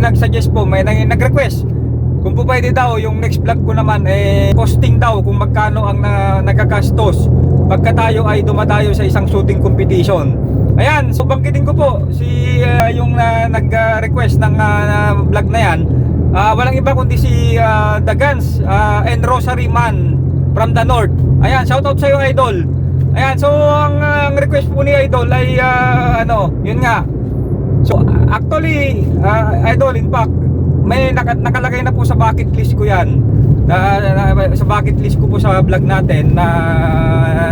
nag-suggest po, may nag-request kung po pwede daw yung next vlog ko naman costing daw kung magkano ang nagagastos pagka tayo ay dumadayo sa isang shooting competition. Ayan, so bangkitin ko po si yung nag-request ng vlog na yan. Walang iba kundi si The Guns and Rosary Man from the North. Ayan, shoutout sa iyo, idol. Ayan, so ang request po ni idol ay yun nga. So actually, idol, in fact, may nakalagay na po sa bucket list ko yan. Sa bucket list ko po sa vlog natin na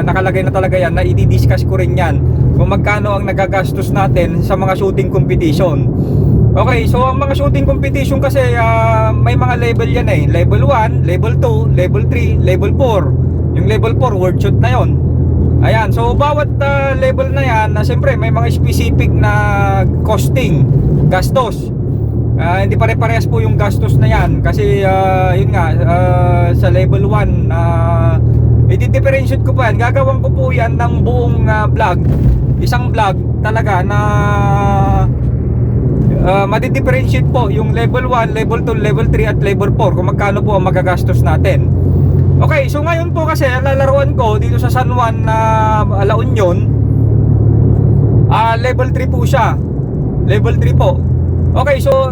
nakalagay na talaga yan, na i-discuss ko rin yan kung magkano ang nagagastos natin sa mga shooting competition. Okay, so ang mga shooting competition kasi may mga level yan level 1, level 2, level 3, level 4. Yung level 4 word shoot na yon. Ayan, so bawat level na yan, siyempre may mga specific na costing, gastos. Hindi pare-parehas po yung gastos na yan kasi yun nga, sa level 1 i-differentiate ko pa yan. Gagawin ko po yan ng buong vlog, isang vlog talaga na madi-differentiate po yung level 1, level 2, level 3 at level 4 kung magkano po ang magagastos natin. Okay, so ngayon po kasi ang lalaruan ko dito sa San Juan na La Union, level 3 po siya. Level 3 po. Okay, so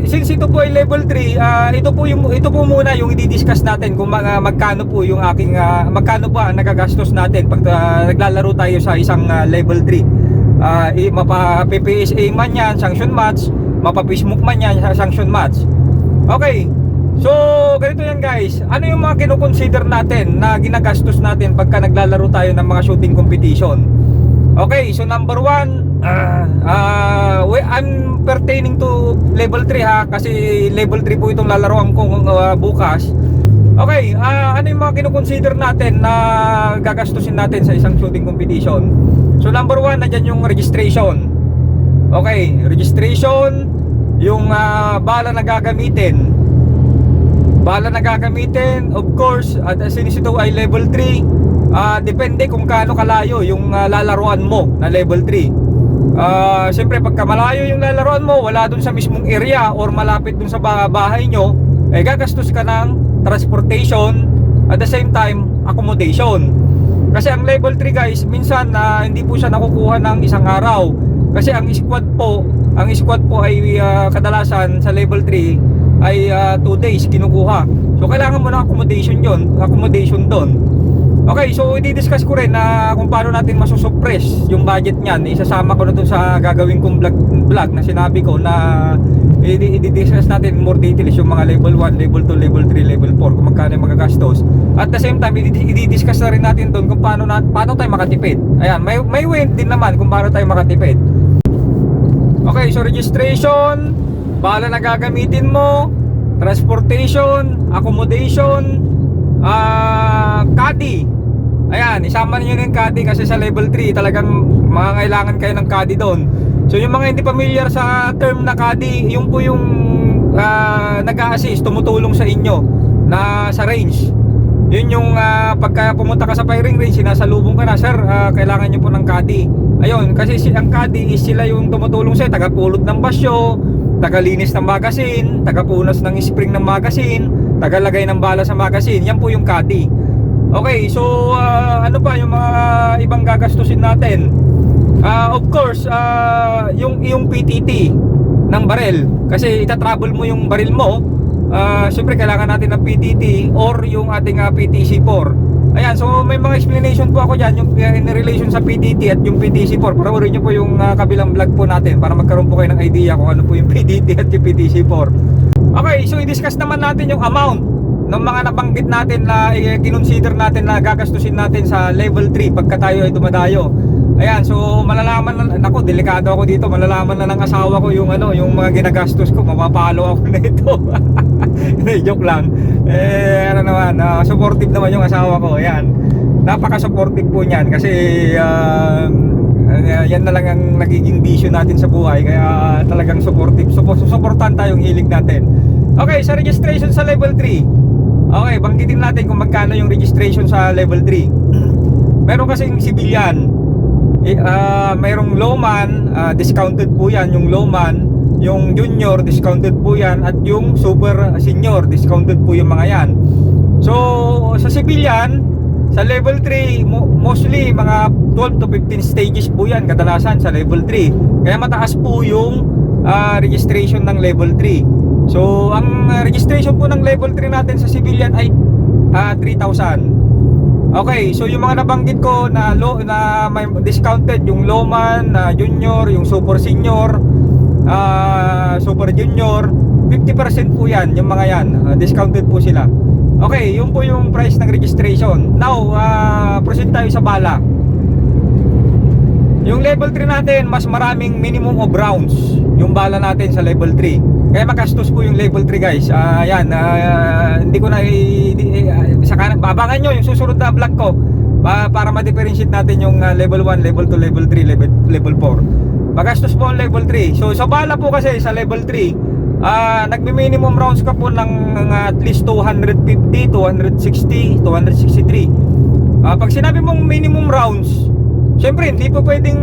since ito po ay level 3, ito po muna yung i-discuss natin kung magkano po yung aking magkano pa ang nagagastos natin pag naglalaro tayo sa isang level 3. Mapa-PPSA man yan, sanction match, mapa-Facebook man yan, sanction match. Okay. So, ganito yan guys. Ano yung mga kino-consider natin na ginagastos natin pagka naglalaro tayo ng mga shooting competition? Okay, so number 1, I'm pertaining to level 3 kasi level 3 po itong lalaroan ko bukas. Okay, ano yung mga kino-consider natin na gagastusin natin sa isang shooting competition? So number 1, nandyan yung registration. Okay, registration, yung bala na gagamitin. Bala na gagamitin, of course, since ito ay level 3, depende kung kaano kalayo yung lalaruan mo na level 3. Siyempre pagka malayo yung lalaruan mo, wala dun sa mismong area or malapit dun sa bahay nyo, gagastos ka ng transportation, at the same time accommodation. Kasi ang level 3 guys, minsan hindi po siya nakukuha ng isang araw. Kasi ang squad po ay kadalasan sa level 3 ay 2 days kinukuha. So kailangan mo ng accommodation doon. Okay, so i-discuss ko rin na kung paano natin masusuppress yung budget niyan. Isasama ko na doon sa gagawin kong vlog na sinabi ko na i-discuss natin more details yung mga level 1, level 2, level 3, level 4 kung magkano yung magagastos. At the same time, i-discuss na rin natin doon kung paano tayo makatipid. Ayan, may way din naman kung paano tayo makatipid. Okay, so registration, bala na gagamitin mo, transportation, accommodation, caddy. Ayan, isama niyo yung caddy kasi sa level 3 talagang mangangailangan kayo ng caddy doon. So yung mga hindi familiar sa term na caddy, yung po yung nag-a-assist, tumutulong sa inyo na sa range. Yun yung pagka pumunta ka sa firing range, sinasalubong ka na, sir, kailangan niyo po ng caddy. Ayun, kasi ang caddy is sila yung tumutulong sa'yo, tagapulot ng basyo, tagalinis ng magazine, tagapunas ng spring ng magazine, tagalagay ng bala sa magazine. Yan po yung caddy. Okay, so ano pa yung mga ibang gagastusin natin? Of course, yung PTT ng barrel. Kasi itatravel mo yung barrel mo. Siyempre kailangan natin ng PTT or yung ating PTC4. Ayan, so may mga explanation po ako dyan yung in relation sa PTT at yung PTC4. Panoorin nyo po yung kabilang vlog po natin para magkaroon po kayo ng idea kung ano po yung PTT at yung PTC4. Okay, so i-discuss naman natin yung amount ng mga nabanggit natin na i-consider natin na gagastusin natin sa level 3 pagka tayo ay dumadayo. Ayan, so malalaman na, ako, delikado ako dito, malalaman na ng asawa ko yung yung mga ginagastos ko, mapapalo ako nito. Joke lang. Ano naman, supportive naman yung asawa ko. Ayan. Napaka-supportive po niyan kasi yan na lang ang nagiging vision natin sa buhay, kaya talagang supportive. Supportan tayong hilig natin. Okay, sa registration sa level 3. Okay, banggitin natin kung magkano yung registration sa level 3. Meron kasing civilian, mayroong lowman, discounted po yan yung lowman. yung junior discounted po yan, at yung super senior discounted po yung mga yan. So sa civilian, sa level 3 mostly mga 12 to 15 stages po yan kadalasan sa level 3, kaya mataas po yung registration ng level 3. So ang registration po ng level 3 natin sa civilian ay 3,000. Okay, so yung mga nabanggit ko na may discounted, yung lowman, junior, yung super senior, super junior, 50% po yan, yung mga yan, discounted po sila. Okay, yun po yung price ng registration. Now, proceed tayo sa bala. Yung level 3 natin, mas maraming minimum of rounds yung bala natin sa level 3. Kaya makastos po yung level 3 guys. Yan, hindi ko na babangan nyo yung susunod na vlog ko para ma-differentiate natin yung level 1, level 2, level 3, level 4. Magastos po ang level 3. So sa bala po kasi sa level 3, nagmi-minimum rounds ka po ng at least 250, 260, 263. Pag sinabi mong minimum rounds, syempre hindi po pwedeng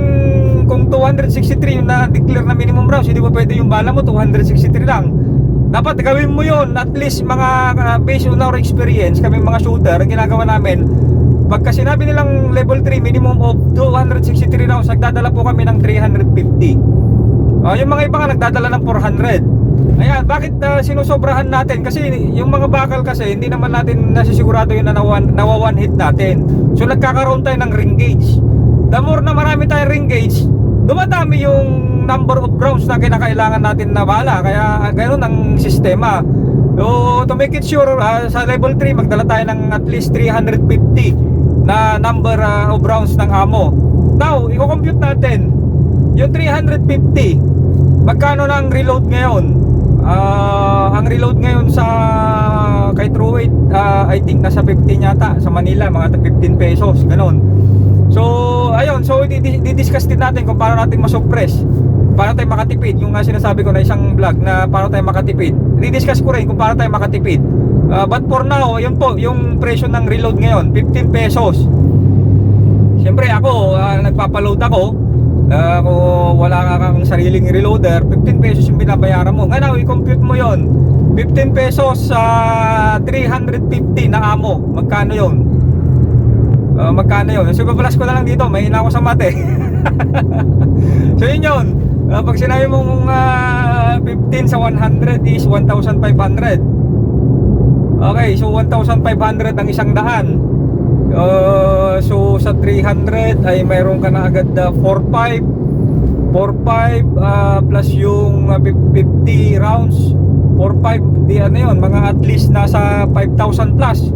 kung 263 yung na-declare na minimum rounds, hindi po pwede yung bala mo 263 lang. Dapat gawin mo yon at least mga based on our experience, kami mga shooter, ang ginagawa namin, pagka sinabi nilang level 3 minimum of 263 rounds, nagdadala po kami ng 350. Yung mga iba nga nagdadala ng 400. Ayan, bakit sinusobrahan natin? Kasi yung mga bakal kasi hindi naman natin nasisigurado yun na nawa one hit natin. So nagkakaroon tayo ng ring gauge. The more na marami tayong ring gauge, dumadami yung number of rounds na kinakailangan natin na bala. Kaya ganoon ang sistema. So to make it sure, sa level 3 magdala tayo ng at least 350 na number of rounds ng ammo. Now, i-compute natin yung 350, magkano na ang reload ngayon? Ang reload ngayon sa kay Truweight, I think nasa 15 yata. Sa Manila mga 15 pesos, ganoon. So ayun, so di-discuss din natin kung paano natin masuppress, paano tayo makatipid. Yung sinasabi ko na isang vlog na paano tayo makatipid, di-discuss ko rin kung paano tayo makatipid. But for now, yun po yung presyo ng reload ngayon, 15 pesos. Siyempre ako, nagpapaload ako, kung wala kang sariling reloader, 15 pesos yung binabayaran mo. Ngayon, i-compute mo yon, 15 pesos sa 350 na ammo, magkano yon? Magkano yun? So ipapalas ko na lang dito, may hina ako sa mate. So yun yun, pag sinabi mong 15 sa 100 is 1,500. Okay, so 1,500 ang isang daan. So sa 300 ay mayroon ka na agad 45 plus yung 50 rounds, 45, di ano yun, mga at least nasa 5,000 plus.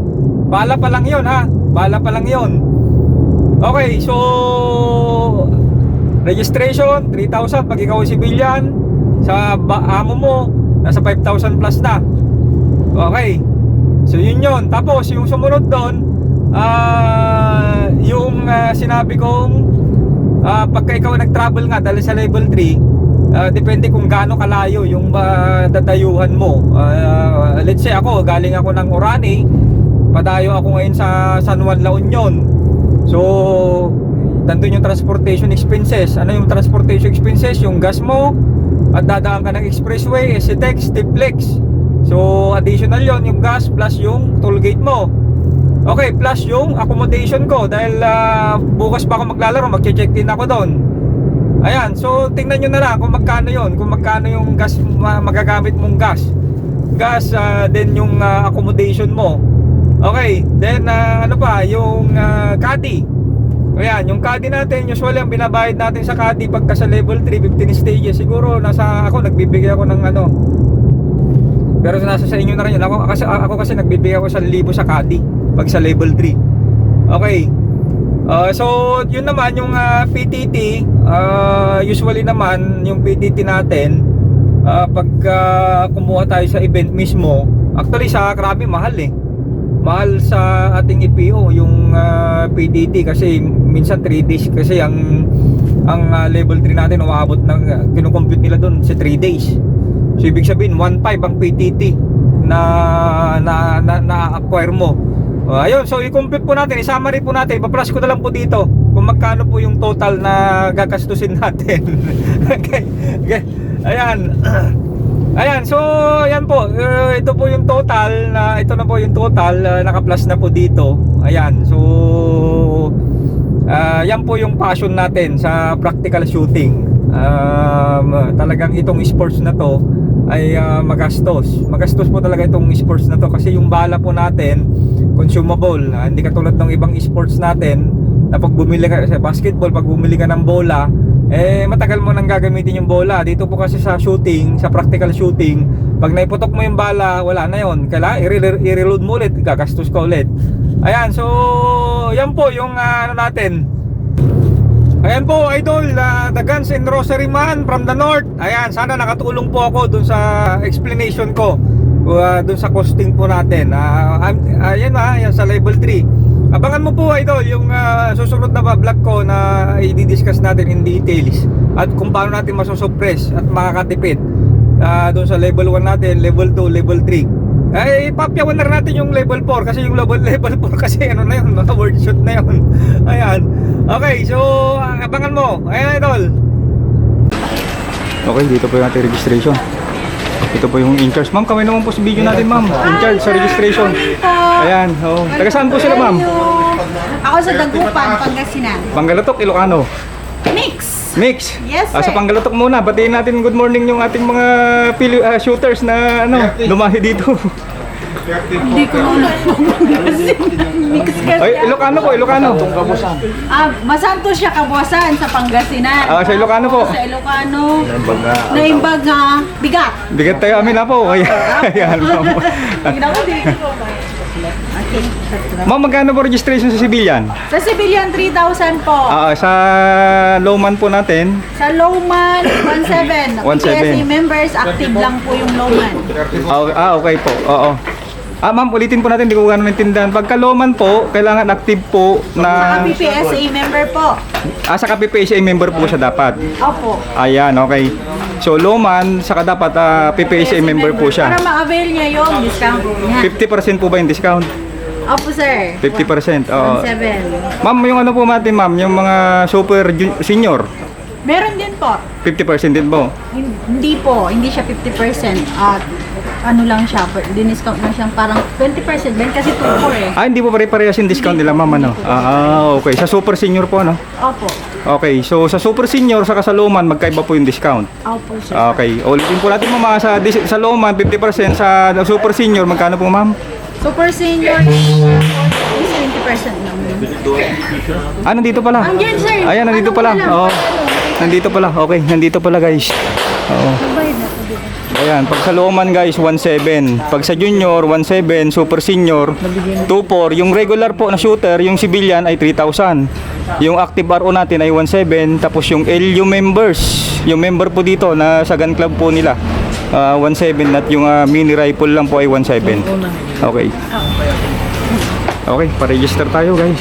Bala pa lang yun ha, bala pa lang yun. Okay, so registration 3,000 pag ikaw civilian. Sa amo mo nasa 5,000 plus na. Okay, so yun yun. Tapos yung sumunod doon, yung sinabi kong pagka ikaw nag-travel nga dahil sa level 3, depende kung gaano kalayo yung dadayuhan mo. Let's say ako, galing ako ng Orani, padayo ako ngayon sa San Juan, La Union. So nandun yung transportation expenses. Ano yung transportation expenses? Yung gas mo, at dadaan ka ng expressway, SCTEX, Tiplex. So additional yon, yung gas plus yung toll gate mo. Okay, plus yung accommodation ko dahil bukas pa ako maglalaro, mag-check in ako doon. Ayan, so tingnan nyo na lang kung magkano yon, kung magkano yung gas magagamit mong gas, then yung accommodation mo. Okay, then ano pa, yung caddy. Ayan, yung caddy natin, usually ang binabayad natin sa caddy pagka sa level 3, 15 stages, siguro nasa, ako nagbibigay ako ng ano, pero nasa sa inyo na rin yun. Ako kasi nagbibigay ako sa 1,000 sa caddy pag sa level 3. Okay, so yun naman yung PTT. Usually naman yung PTT natin, pagka kumuha tayo sa event mismo, actually sa Krabi mahal eh. Mahal sa ating EPO yung PTT kasi minsan 3 days kasi ang level 3 natin umaabot ng kinukompute nila doon sa 3 days. So ibig sabihin 1.5 ang PTT na acquire mo. Ayun, so i-compute po natin, i-summary po natin, ipa-plus ko na lang po dito kung magkano po yung total na gagastusin natin. Okay. Ayan. Ayan, so yan po, ito po yung total na ito na po yung total, naka-plus na po dito. Ayan, so yan po yung passion natin sa practical shooting. Talagang itong sports na to ay magastos. Magastos po talaga itong sports na to kasi yung bala po natin consumable. Hindi katulad ng ibang sports natin na pag bumili ka sa basketball, pag bumili ka ng bola, matagal mo nang gagamitin yung bola. Dito po kasi sa shooting, sa practical shooting, pag naiputok mo yung bala, wala na yon. Kailangan i-reload mo ulit, gagastos ka ulit. Ayan, so yan po yung ano natin. Ayan po, idol, the Guns and Rosary Man from the North. Ayan, sana nakatulong po ako dun sa explanation ko, dun sa costing po natin. Ayan yan sa level 3. Abangan mo po, idol, yung susunod na vlog ko na i-discuss natin in details at kung paano natin masosuppress at makakatipid doon sa level 1 natin, level 2, level 3. Papyawan na rin natin yung level 4 kasi yung level 4 kasi ano na yun, mga word shoot na yun. Ayan. Okay, so abangan mo. Ayan, idol. Okay, dito po yung ating registration. Ito po yung in-charge. Ma'am, kamay naman po sa video natin, ma'am. In-charge sa registration. Ayan, oh. Taga saan po sila, ma'am? Ako sa Dagupan, Pangasinan. Pangalatok, Ilocano. Mix. Yes, sir. Sa Pangalatok muna, batiin natin good morning yung ating mga shooters na dumahi dito. Hindi ko na mix kasi. Ay, Ilocano po, Ilocano. Masanto siya Kabuasan sa Pangasinan. Sa Ilocano po. Sa Ilocano. Naimbaga. Bigat. Bigat tayo amin na po. Ayan, ma'am. Tingnan ko dito. Okay. Ma'am, magkano po registration sa civilian? Sa civilian, 3,000 po. Sa lowman po natin. Sa lowman, 1,700. 1,700. PSA members, active lang po yung lowman. Okay po. Oo. Ma'am, ulitin po natin, hindi ko gano'n naintindihan. Pagka lowman po, kailangan active po Sa na... PSA member po. sa PPSA member po siya dapat. Opo. Ayan, okay. So, lowman, saka dapat PPSA member po siya. Para ma-avail niya yung discount niya. 50% po ba yung discount? Opo, sir. 50%. Oo. 1,700. Ma'am, yung ano po natin, ma'am, yung mga super senior, Meron din po. 50% din po. Hindi po, hindi siya 50%. At ano lang siya, diniscount lang siya parang 20% din kasi 2-4 eh. Hindi po pare-parehas yung discount nila, ma'am, ano? Okay. Sa super senior po, ano? Opo. Okay, so sa super senior saka sa lowman magkaiba po yung discount. Opo, sir. Okay, ulitin po natin mga sa lowman 50%, sa super senior magkano po, ma'am? Super senior is 20% lang. Nandito pala. Andyan, sir. Ayan, nandito Ano pala. pala? Oo. Nandito pala. Okay, nandito pala, guys. Oo. Bayad na po dito. Ayan, pag sa lowman, guys, 1,700. Pag sa junior, 1,700. Super senior, 2,400. Yung regular po na shooter, yung civilian ay 3,000. Yung active RO natin ay 1,700. Tapos yung LU members, yung member po dito na sa gun club po nila, 1,700. At yung mini rifle lang po ay 1,700. Okay. Okay, pa-register tayo, guys.